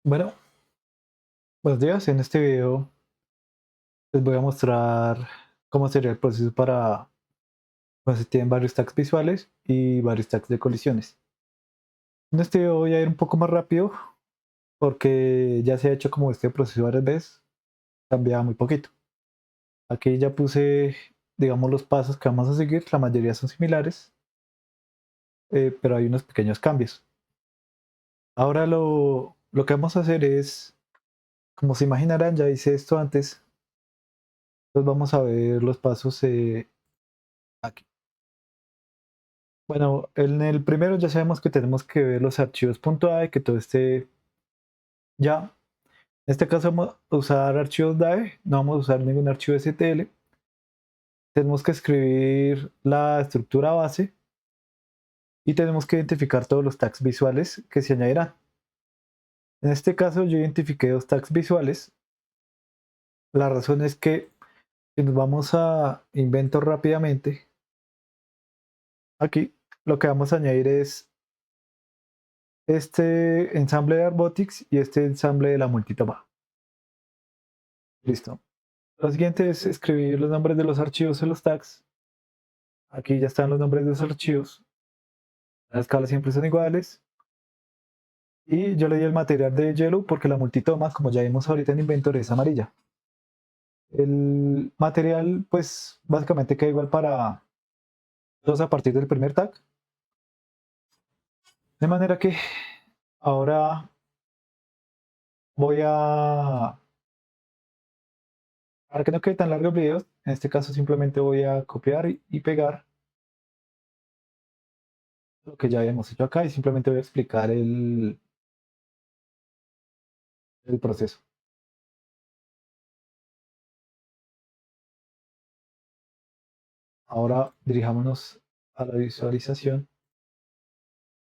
Bueno, buenos días. En este video les voy a mostrar cómo sería el proceso para cuando se tienen varios tags visuales y varios tags de colisiones. En este video voy a ir un poco más rápido porque ya se ha hecho como este proceso varias veces, cambia muy poquito. Aquí ya puse, digamos, los pasos que vamos a seguir, la mayoría son similares, pero hay unos pequeños cambios. Ahora lo que vamos a hacer es, como se imaginarán, ya hice esto antes, entonces vamos a ver los pasos aquí. Bueno, en el primero ya sabemos que tenemos que ver los archivos .ae, que todo esté ya. En este caso vamos a usar archivos DAE, no vamos a usar ningún archivo STL. Tenemos que escribir la estructura base y tenemos que identificar todos los tags visuales que se añadirán. En este caso yo identifiqué dos tags visuales. La razón es que si nos vamos a Inventor rápidamente, aquí lo que vamos a añadir es este ensamble de Arbotics y este ensamble de la multitoma. Listo. Lo siguiente es escribir los nombres de los archivos en los tags. Aquí ya están los nombres de los archivos. Las escalas siempre son iguales. Y yo le di el material de Yellow porque la multitoma, como ya vimos ahorita en Inventor, es amarilla. El material, pues, básicamente queda igual para todos a partir del primer tag. De manera que ahora voy a... Para que no quede tan largo el video, en este caso simplemente voy a copiar y pegar lo que ya habíamos hecho acá y simplemente voy a explicar el proceso. Ahora dirijámonos a la visualización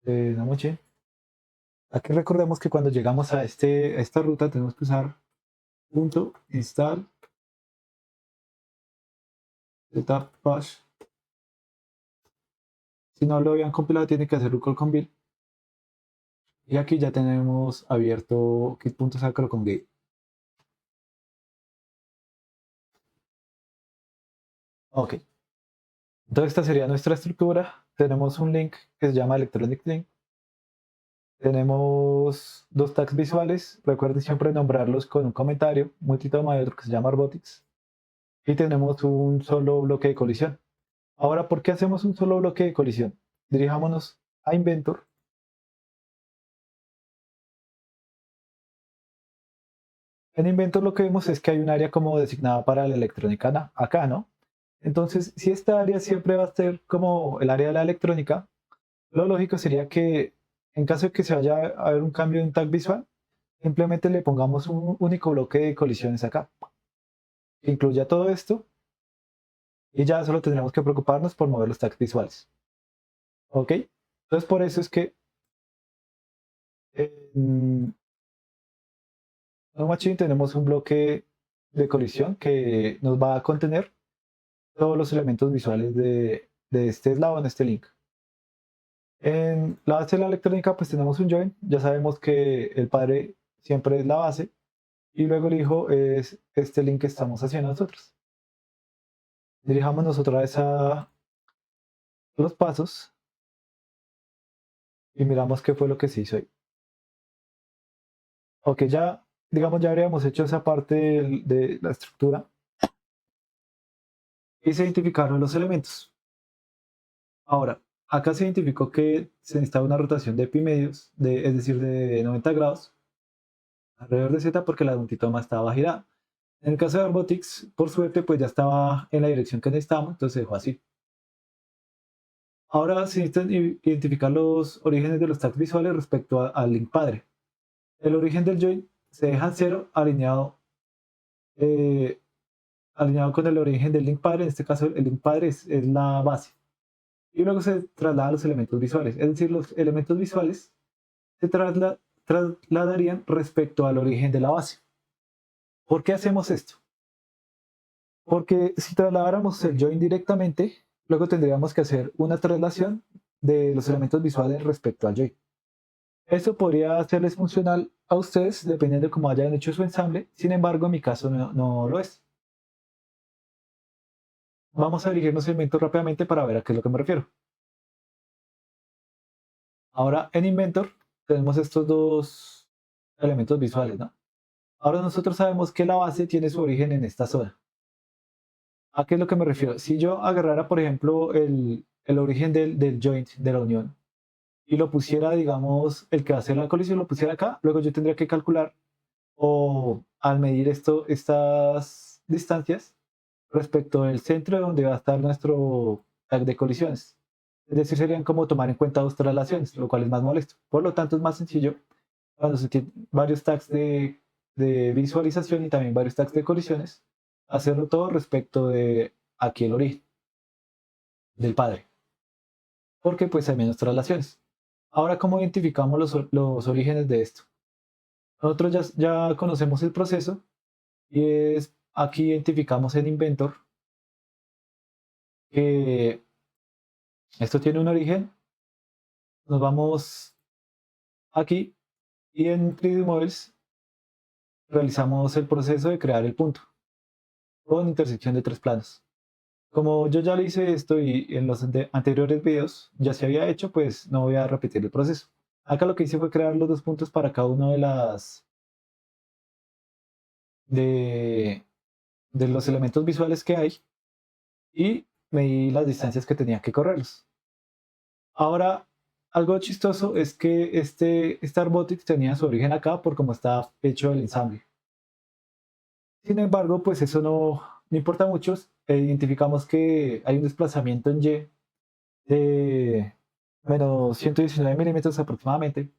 de Namoche. Aquí recordemos que cuando llegamos a esta ruta tenemos que usar punto install setup bash. Si no lo habían compilado, tiene que hacer un con build. Y aquí ya tenemos abierto kit.sacro con gate. Ok. Entonces esta sería nuestra estructura. Tenemos un link que se llama electronic link. Tenemos dos tags visuales. Recuerden siempre nombrarlos con un comentario. Multitoma y otro que se llama robotics. Y tenemos un solo bloque de colisión. Ahora, ¿por qué hacemos un solo bloque de colisión? Dirijámonos a Inventor. En Inventor lo que vemos es que hay un área como designada para la electrónica acá, ¿no? Entonces, si esta área siempre va a ser como el área de la electrónica, lo lógico sería que en caso de que se vaya a ver un cambio en un tag visual, simplemente le pongamos un único bloque de colisiones acá, que incluya todo esto, y ya solo tendremos que preocuparnos por mover los tags visuales. ¿Ok? Entonces, por eso es que en Machine tenemos un bloque de colisión que nos va a contener todos los elementos visuales de este eslabón, este link. En la base de la electrónica pues tenemos un join, ya sabemos que el padre siempre es la base y luego el hijo es este link que estamos haciendo nosotros. Dirijámonos otra vez a los pasos y miramos qué fue lo que se hizo ahí. Ok, ya digamos ya habríamos hecho esa parte de la estructura y se identificaron los elementos. Ahora, acá se identificó que se necesitaba una rotación de pi medios, es decir, de 90 grados alrededor de Z porque la multitoma estaba girada. En el caso de Robotics, por suerte, pues ya estaba en la dirección que necesitábamos, entonces se dejó así. Ahora se necesitan identificar los orígenes de los tags visuales respecto al link padre. El origen del join se deja en cero eh, alineado con el origen del link padre. En este caso, el link padre es la base. Y luego se trasladan los elementos visuales. Es decir, los elementos visuales se trasladarían respecto al origen de la base. ¿Por qué hacemos esto? Porque si trasladáramos el join directamente, luego tendríamos que hacer una traslación de los elementos visuales respecto al join. Eso podría hacerles funcional a ustedes dependiendo de cómo hayan hecho su ensamble. Sin embargo, en mi caso no lo es. Vamos a dirigirnos a Inventor rápidamente para ver a qué es lo que me refiero. Ahora en Inventor tenemos estos dos elementos visuales, ¿no? Ahora nosotros sabemos que la base tiene su origen en esta zona. ¿A qué es lo que me refiero? Si yo agarrara, por ejemplo, el origen del joint, de la unión, y lo pusiera, digamos, el que va a hacer la colisión, lo pusiera acá, luego yo tendría que calcular o al medir estas distancias respecto del centro de donde va a estar nuestro tag de colisiones. Es decir, serían como tomar en cuenta dos traslaciones, lo cual es más molesto. Por lo tanto, es más sencillo cuando se tienen varios tags de visualización y también varios tags de colisiones, hacerlo todo respecto de aquí el origen del padre, porque pues hay menos traslaciones. Ahora, ¿cómo identificamos los orígenes de esto? Nosotros ya conocemos el proceso y es aquí identificamos en Inventor que esto tiene un origen. Nos vamos aquí y en 3D Models realizamos el proceso de crear el punto con intersección de tres planos. Como yo ya le hice esto y en los anteriores videos ya se había hecho, pues no voy a repetir el proceso. Acá lo que hice fue crear los dos puntos para cada uno de, de los elementos visuales que hay y medí las distancias que tenía que correrlos. Ahora, algo chistoso es que este Arbotix tenía su origen acá por cómo está hecho el ensamble. Sin embargo, pues eso no importa mucho. Identificamos que hay un desplazamiento en Y de menos 119 milímetros aproximadamente.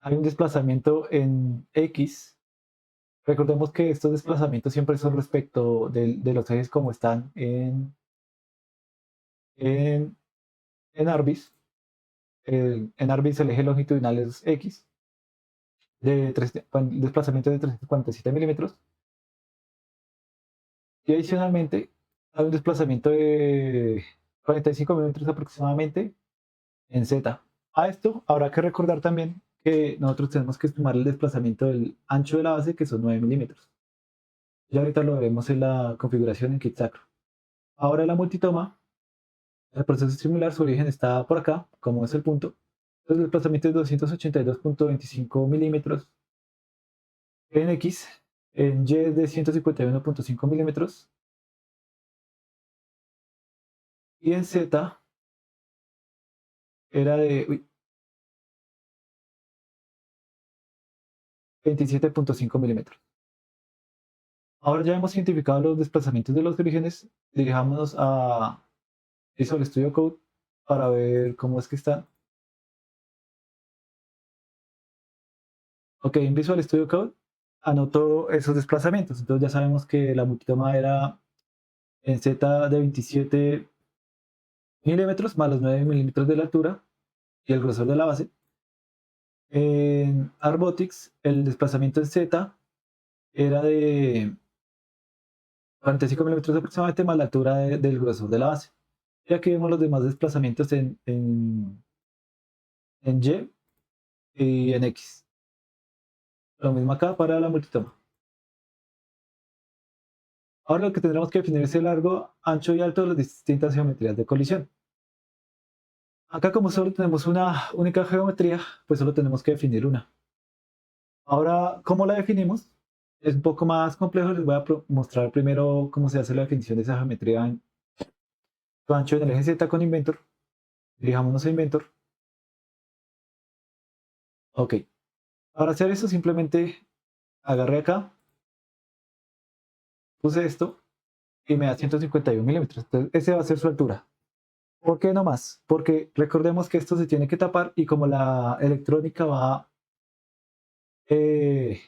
Hay un desplazamiento en X. Recordemos que estos desplazamientos siempre son respecto de los ejes como están en, en Arbis. En Arbis el eje longitudinal es X, desplazamiento de 347 milímetros. Y adicionalmente hay un desplazamiento de 45 milímetros aproximadamente en Z. A esto habrá que recordar también que nosotros tenemos que estimar el desplazamiento del ancho de la base, que son 9 milímetros. Ya ahorita lo veremos en la configuración en Kit Sacro. Ahora la multitoma, el proceso es similar, su origen está por acá, como es el punto. El desplazamiento es 282.25 milímetros en X, en Y es de 151.5 milímetros y en Z era de 27.5 milímetros. Ahora ya hemos identificado los desplazamientos de los orígenes, dirijámonos a Visual Studio Code para ver cómo es que están. Ok, en Visual Studio Code anoto esos desplazamientos. Entonces ya sabemos que la multitoma era en Z de 27 milímetros más los 9 milímetros de la altura y el grosor de la base. En Arbotix el desplazamiento en Z era de 45 milímetros aproximadamente más la altura del grosor de la base. Y aquí vemos los demás desplazamientos en Y y en X. Lo mismo acá para la multitoma. Ahora lo que tendremos que definir es el largo, ancho y alto de las distintas geometrías de colisión. Acá como solo tenemos una única geometría, pues solo tenemos que definir una. Ahora, ¿cómo la definimos? Es un poco más complejo, les voy a mostrar primero cómo se hace la definición de esa geometría en su ancho en el eje Z con Inventor. Dirijámonos a Inventor. Ok. Para hacer eso simplemente agarré acá, puse esto y me da 151 milímetros. Entonces, ese va a ser su altura. ¿Por qué no más? Porque recordemos que esto se tiene que tapar y como la electrónica va, eh,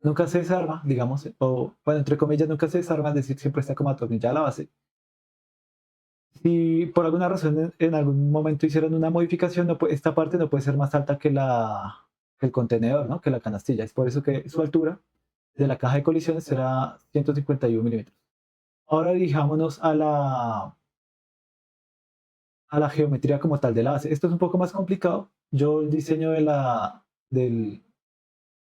nunca se desarma, digamos, o bueno, entre comillas, nunca se desarma, es decir, siempre está como atornillada la base. Si por alguna razón en algún momento hicieron una modificación, esta parte no puede ser más alta que el contenedor, ¿no? Que la canastilla. Es por eso que su altura de la caja de colisiones será 151 milímetros. Ahora dirijámonos a la geometría como tal de la base. Esto es un poco más complicado yo el diseño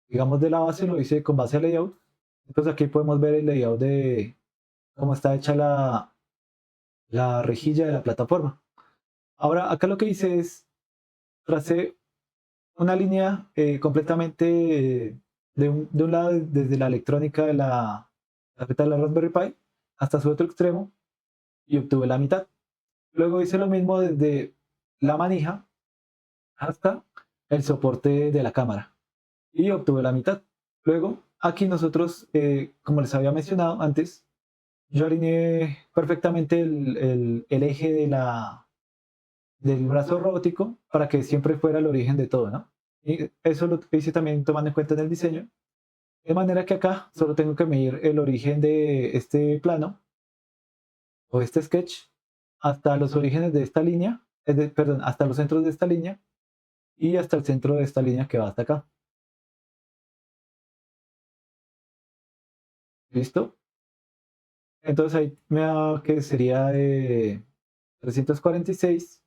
digamos, de la base lo hice con base a layout. Entonces aquí podemos ver el layout de cómo está hecha la rejilla de la plataforma. Ahora, acá lo que hice es tracé una línea completamente de un lado, desde la electrónica de la tarjeta de la Raspberry Pi hasta su otro extremo y obtuve la mitad. Luego hice lo mismo desde la manija hasta el soporte de la cámara y obtuve la mitad. Luego, aquí nosotros, como les había mencionado antes, yo alineé perfectamente el eje del brazo robótico para que siempre fuera el origen de todo, ¿no? Y eso lo hice también tomando en cuenta en el diseño, de manera que acá solo tengo que medir el origen de este plano o este sketch hasta los orígenes de esta línea, perdón, hasta los centros de esta línea y hasta el centro de esta línea que va hasta acá. ¿Listo? Entonces ahí me da que sería de 346.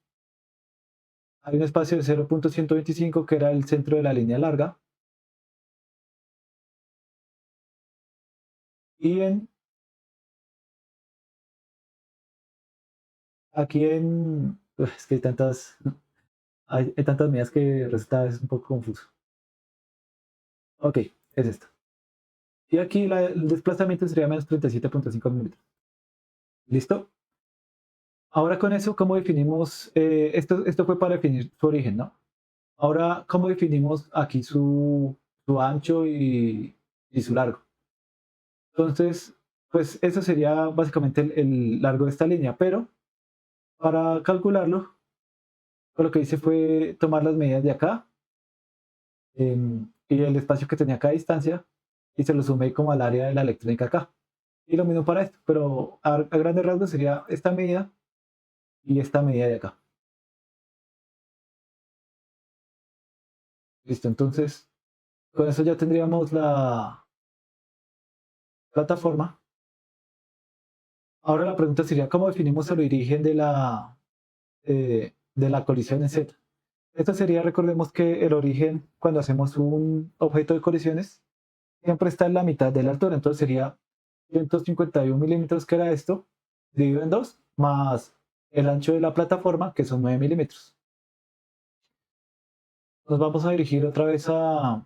Hay un espacio de 0.125 que era el centro de la línea larga. Y aquí es que hay tantas medidas que resulta es un poco confuso. Ok, es esto. Y aquí el desplazamiento sería menos 37.5 milímetros. ¿Listo? Ahora con eso, ¿cómo definimos? Esto fue para definir su origen, ¿no? Ahora, ¿cómo definimos aquí su ancho y su largo? Entonces, pues eso sería básicamente el largo de esta línea, pero para calcularlo, lo que hice fue tomar las medidas de acá y el espacio que tenía acá a distancia y se lo sumé como al área de la electrónica acá. Y lo mismo para esto, pero a grandes rasgos sería esta medida y esta medida de acá. Listo, entonces con eso ya tendríamos la plataforma. Ahora la pregunta sería, ¿cómo definimos el origen de la colisión en Z? Esto sería, recordemos que el origen, cuando hacemos un objeto de colisiones, siempre está en la mitad de la altura. Entonces sería 151 milímetros, que era esto, dividido en 2, más el ancho de la plataforma, que son 9 milímetros. Nos vamos a dirigir otra vez a...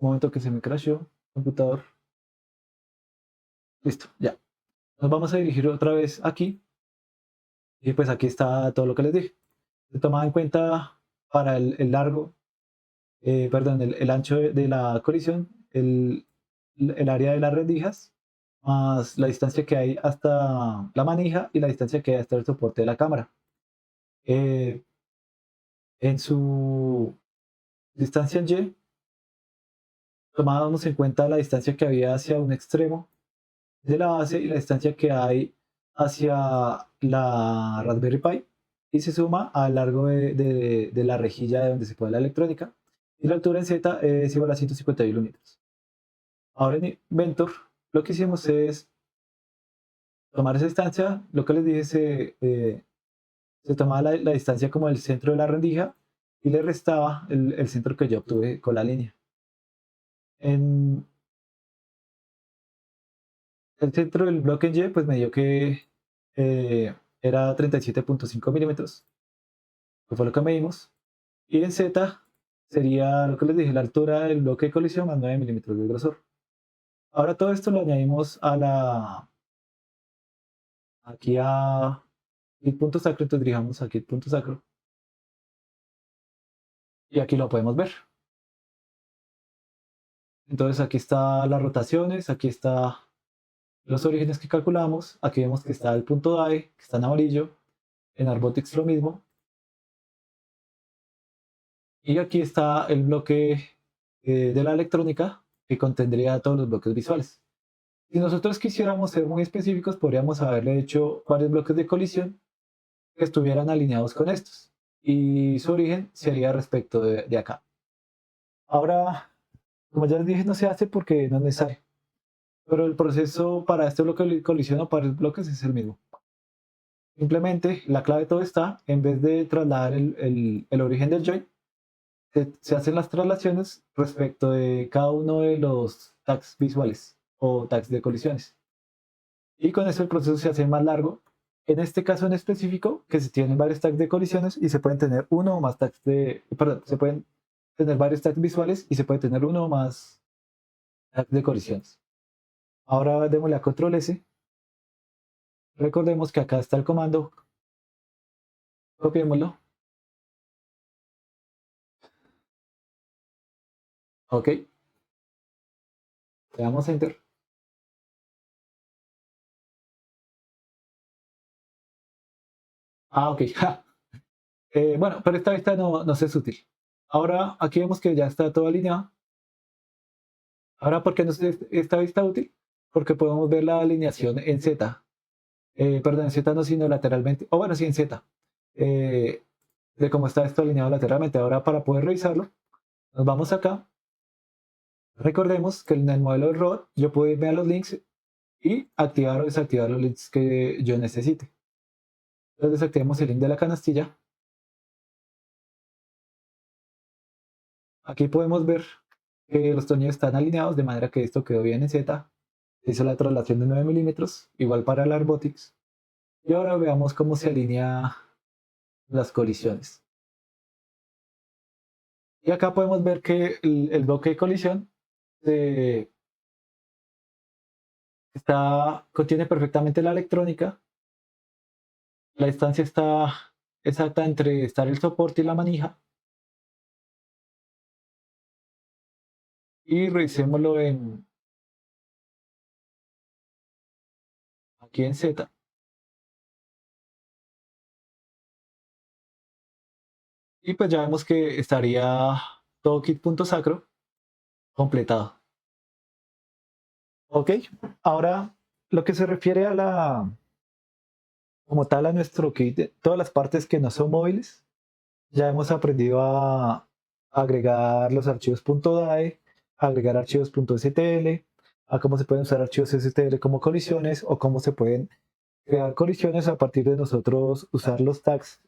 Un momento que se me crashó el computador. Listo, ya. Nos vamos a dirigir otra vez aquí. Y pues aquí está todo lo que les dije. Se tomaba en cuenta para el largo, perdón, el ancho de la colisión, el área de las rendijas, más la distancia que hay hasta la manija y la distancia que hay hasta el soporte de la cámara. Eh, en su distancia en Y, tomábamos en cuenta la distancia que había hacia un extremo de la base y la distancia que hay hacia la Raspberry Pi y se suma al largo de la rejilla de donde se pone la electrónica y la altura en Z es igual a 151 metros. Ahora en Inventor lo que hicimos es tomar esa distancia, lo que les dije se tomaba la distancia como el centro de la rendija y le restaba el centro que yo obtuve con la línea. En el centro del bloque en Y pues me dio que era 37.5 milímetros, que fue lo que medimos. Y en Z sería lo que les dije, la altura del bloque de colisión más 9 milímetros de grosor. Ahora todo esto lo añadimos aquí a el punto sacro, entonces dirijamos aquí el punto sacro. Y aquí lo podemos ver. Entonces aquí están las rotaciones, aquí están los orígenes que calculamos, aquí vemos que está el punto DAE, que está en amarillo, en Arbotix lo mismo, y aquí está el bloque de la electrónica que contendría todos los bloques visuales. Si nosotros quisiéramos ser muy específicos, podríamos haberle hecho varios bloques de colisión que estuvieran alineados con estos, y su origen sería respecto de acá. Ahora, como ya les dije, no se hace porque no es necesario. Pero el proceso para este bloque de colisión o para los bloques es el mismo. Simplemente la clave de todo está, en vez de trasladar el origen del join, se hacen las traslaciones respecto de cada uno de los tags visuales o tags de colisiones. Y con eso el proceso se hace más largo. En este caso en específico, que se tienen varios tags de colisiones y se pueden tener uno o más tags de, perdón, se pueden tener varios tags visuales y se puede tener uno o más tags de colisiones. Ahora démosle a control S. Recordemos que acá está el comando. Copiémoslo. Ok. Le damos Enter. Ah, ok. Bueno, pero esta vista no nos es útil. Ahora aquí vemos que ya está todo alineado. Ahora, ¿por qué nos es esta vista útil? Porque podemos ver la alineación en Z. Perdón, en Z no, sino lateralmente. O bueno, sí, en Z. Eh, de cómo está esto alineado lateralmente. Ahora, para poder revisarlo, nos vamos acá. Recordemos que en el modelo del robot yo puedo irme a los links y activar o desactivar los links que yo necesite. Entonces desactivamos el link de la canastilla. Aquí podemos ver que los tornillos están alineados de manera que esto quedó bien en Z. Se hizo la traslación de 9 milímetros, igual para el Arbotix. Y ahora veamos cómo se alinea las colisiones. Y acá podemos ver que el bloque de colisión contiene perfectamente la electrónica. La distancia está exacta entre estar el soporte y la manija. Y revisémoslo aquí en Z. Y pues ya vemos que estaría todo kit.sacro completado. Ok, ahora lo que se refiere a como tal a nuestro kit, todas las partes que no son móviles, ya hemos aprendido a agregar los archivos .dae, agregar archivos .stl, a cómo se pueden usar archivos stl como colisiones o cómo se pueden crear colisiones a partir de nosotros usar los tags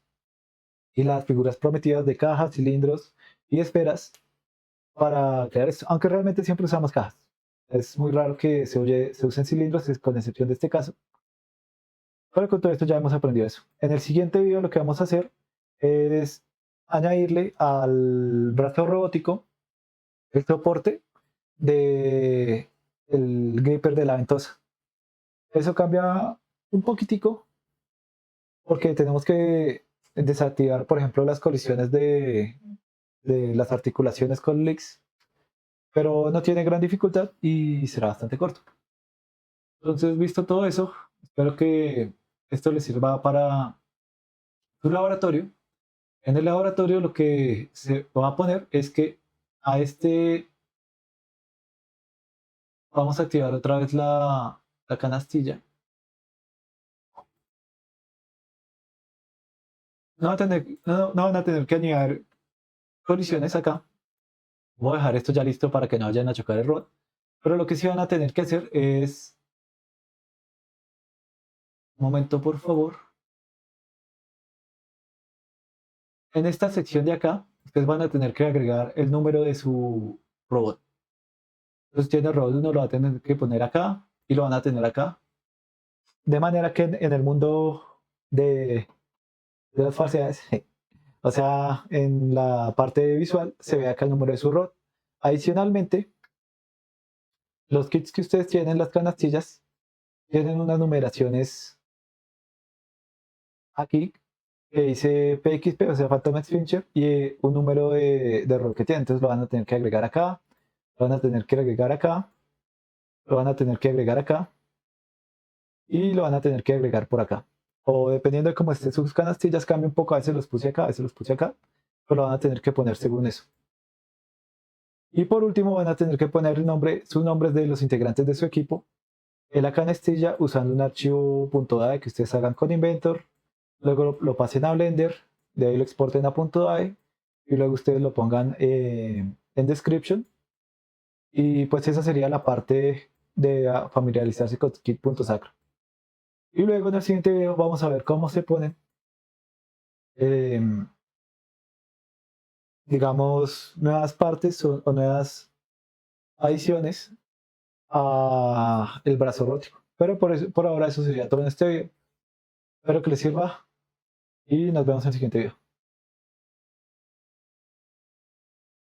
y las figuras prometidas de cajas, cilindros y esferas para crear esto, aunque realmente siempre usamos cajas. Es muy raro que se usen cilindros, con excepción de este caso. Pero con todo esto ya hemos aprendido eso. En el siguiente video lo que vamos a hacer es añadirle al brazo robótico el soporte de el gripper de la ventosa. Eso cambia un poquitico porque tenemos que desactivar, por ejemplo, las colisiones de las articulaciones con leaks, pero no tiene gran dificultad y será bastante corto. Entonces, visto todo eso, espero que esto les sirva para su laboratorio. En el laboratorio lo que se va a poner es que a este vamos a activar otra vez la canastilla. No van a tener que añadir colisiones acá. Voy a dejar esto ya listo para que no vayan a chocar el rod. Pero lo que sí van a tener que hacer es... Un momento, por favor. En esta sección de acá, ustedes van a tener que agregar el número de su robot. Entonces tiene el robot 1, lo va a tener que poner acá y lo van a tener acá. De manera que en el mundo de las falsedades, o sea, en la parte visual se ve acá el número de su ROT. Adicionalmente, los kits que ustedes tienen, las canastillas, tienen unas numeraciones aquí que dice PXP, o sea, Phantom Exfincher, y un número de ROT que tienen. Entonces lo van a tener que agregar acá, lo van a tener que agregar acá, lo van a tener que agregar acá y lo van a tener que agregar por acá. O dependiendo de cómo estén sus canastillas, cambia un poco. A veces los puse acá, a veces los puse acá, pero lo van a tener que poner según eso. Y por último van a tener que poner el nombre, sus nombres de los integrantes de su equipo en la canastilla usando un archivo .dae que ustedes hagan con Inventor, luego lo pasen a Blender, de ahí lo exporten a .dae y luego ustedes lo pongan en Description y pues esa sería la parte de familiarizarse con Kit.sacro. Y luego en el siguiente video vamos a ver cómo se ponen, em, digamos, nuevas partes o nuevas adiciones a el brazo robótico. Pero por ahora eso sería todo en este video. Espero que les sirva y nos vemos en el siguiente video.